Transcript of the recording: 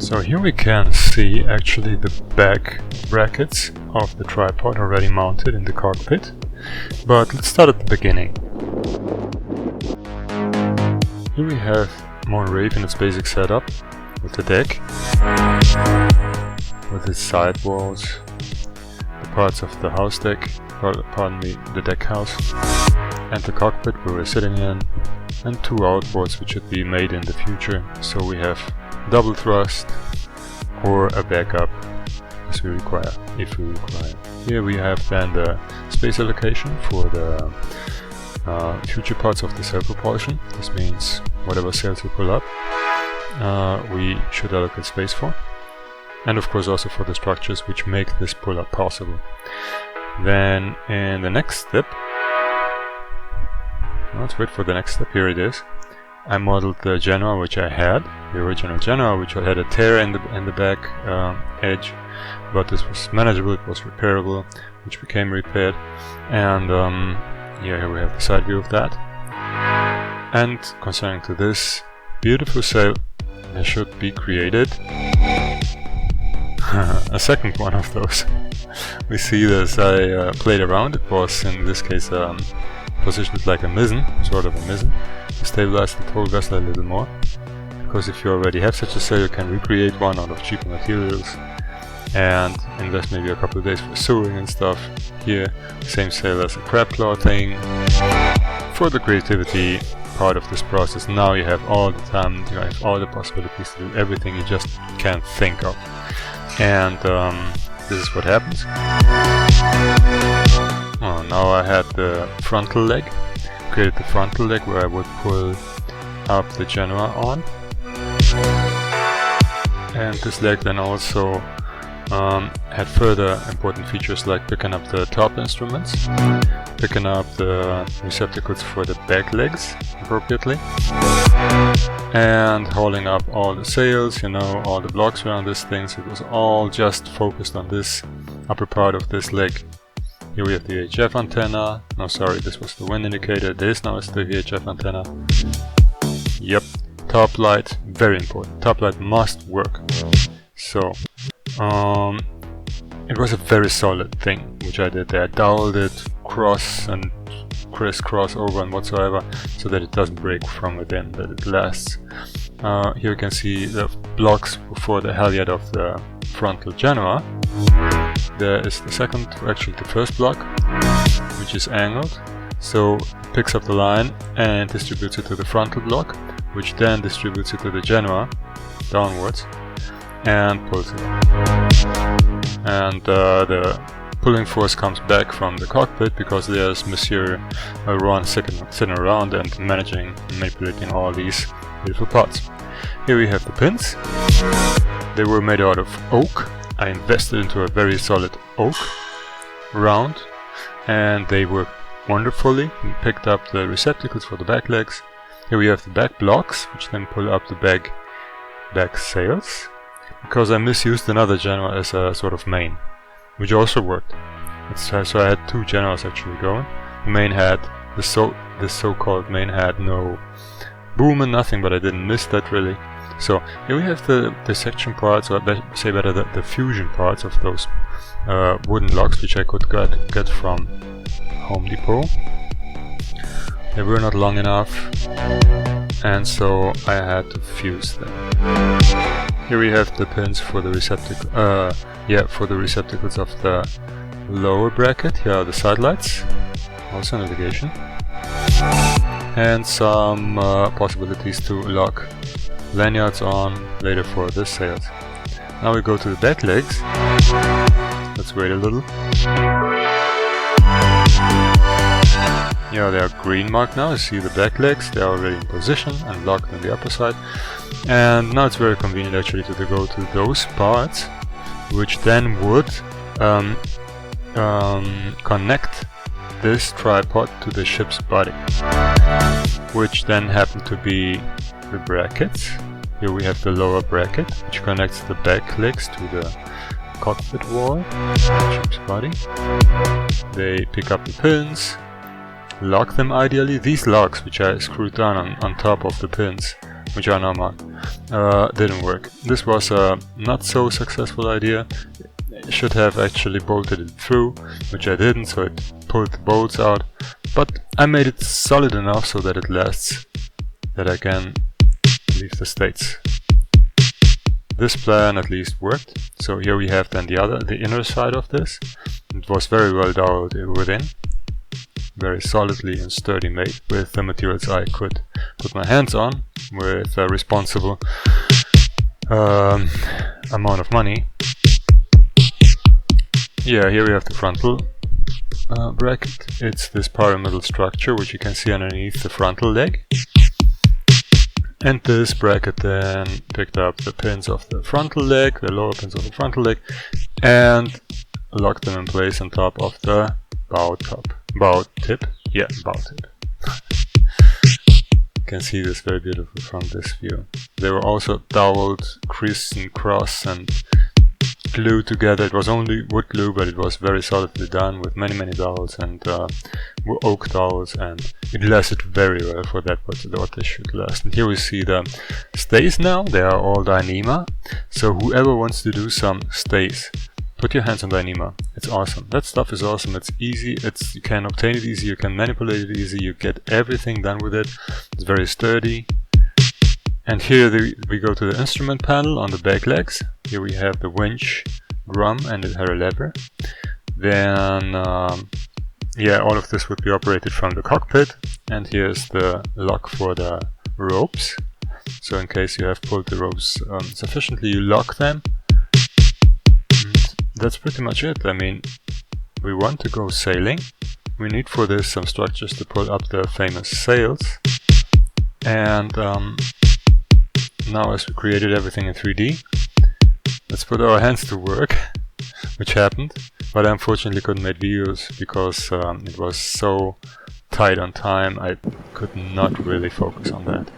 So here we can see actually the back brackets of the tripod already mounted in the cockpit. But let's start at the beginning. Here we have MON RêVE in its basic setup with the deck, with its side walls, the parts of the house deck, pardon me, the deck house, and the cockpit where we're sitting in, and two outboards which should be made in the future, so we have double thrust or a backup as we require, if we require. Here we have then the space allocation for the future parts of the sailpropulsion. This means whatever sails we pull up, we should allocate space for, and of course also for the structures which make this pull up possible. Then in the next step, let's wait for the next step, here it is. I modeled the Genoa which I had, the original Genoa, which had a tear in the back edge, but this was manageable, it was repairable, which became repaired, and yeah, here we have the side view of that. And concerning to this beautiful sail, there should be created a second one of those. We see this, I played around, it was in this case positioned like a mizzen, sort of a mizzen, to stabilize the whole vessel a little more, because if you already have such a sail you can recreate one out of cheaper materials and invest maybe a couple of days for sewing and stuff. Here, same sail as a crab claw thing. For the creativity part of this process, now you have all the time, you have all the possibilities to do everything you just can't think of. And this is what happens. Oh, now I had the frontal leg, created the frontal leg where I would pull up the Genoa on. And this leg then also had further important features like picking up the top instruments, picking up the receptacles for the back legs appropriately, and hauling up all the sails, you know, all the blocks around this thing, so it was all just focused on this upper part of this leg. Here we have the VHF antenna. No, sorry, this was the wind indicator. This now is the VHF antenna. Yep, top light, very important. Top light must work. So, it was a very solid thing which I did there. I doweled it cross and crisscross over and whatsoever, so that it doesn't break from within, that it lasts. Here you can see the blocks for the halyard of the frontal Genoa. There is the second, actually the first block, which is angled, so it picks up the line and distributes it to the frontal block, which then distributes it to the Genoa downwards and pulls it. And the pulling force comes back from the cockpit, because there's Monsieur Ron sitting around and manipulating all these beautiful parts. Here we have the pins. They were made out of oak. I invested into a very solid oak round, and they worked wonderfully. We picked up the receptacles for the back legs. Here we have the back blocks, which then pull up the back sails, because I misused another Genoa as a sort of main, which also worked. So I had two Genoas actually going. The main had, the so-called main had no boom and nothing, but I didn't miss that really. So here we have the section parts, or say better the fusion parts of those wooden logs, which I could get from Home Depot. They were not long enough, and so I had to fuse them. Here we have the pins for the for the receptacles of the lower bracket. Here are the side lights, also navigation, and some possibilities to lock lanyards on later for the sails. Now we go to the back legs. Let's wait a little. Yeah, they are green marked now. You see the back legs, they are already in position and locked on the upper side. And now it's very convenient actually to go to those parts, which then would connect this tripod to the ship's body, which then happen to be the brackets. Here we have the lower bracket, which connects the back legs to the cockpit wall, ship's body. They pick up the pins, lock them ideally. These locks, which I screwed down on top of the pins, which are now marked, didn't work. This was a not so successful idea. I should have actually bolted it through, which I didn't, so it pulled the bolts out. But I made it solid enough so that it lasts, that I can leave the States. This plan at least worked. So here we have then the inner side of this. It was very well doweled within, very solidly and sturdy made with the materials I could put my hands on, with a responsible amount of money. Yeah, here we have the frontal bracket. It's this pyramidal structure which you can see underneath the frontal leg. And this bracket then picked up the pins of the frontal leg, the lower pins of the frontal leg, and locked them in place on top of the bow tip. Yeah, bow tip. You can see this very beautiful from this view. They were also doweled, criss and cross, and glued together. It was only wood glue, but it was very solidly done with many dowels and oak dowels, and it lasted very well for that what they should last. And here we see the stays now. They are all Dyneema, so whoever wants to do some stays, put your hands on Dyneema. It's awesome. That stuff is awesome. It's easy. You can obtain it easy. You can manipulate it easy. You get everything done with it. It's very sturdy. And here we go to the instrument panel on the back legs. Here we have the winch, drum, and the lever. Then, yeah, all of this would be operated from the cockpit. And here's the lock for the ropes. So in case you have pulled the ropes sufficiently, you lock them. And that's pretty much it. I mean, we want to go sailing. We need for this some structures to pull up the famous sails. And now, as we created everything in 3D, let's put our hands to work, which happened, but I unfortunately couldn't make videos because it was so tight on time. I could not really focus on that.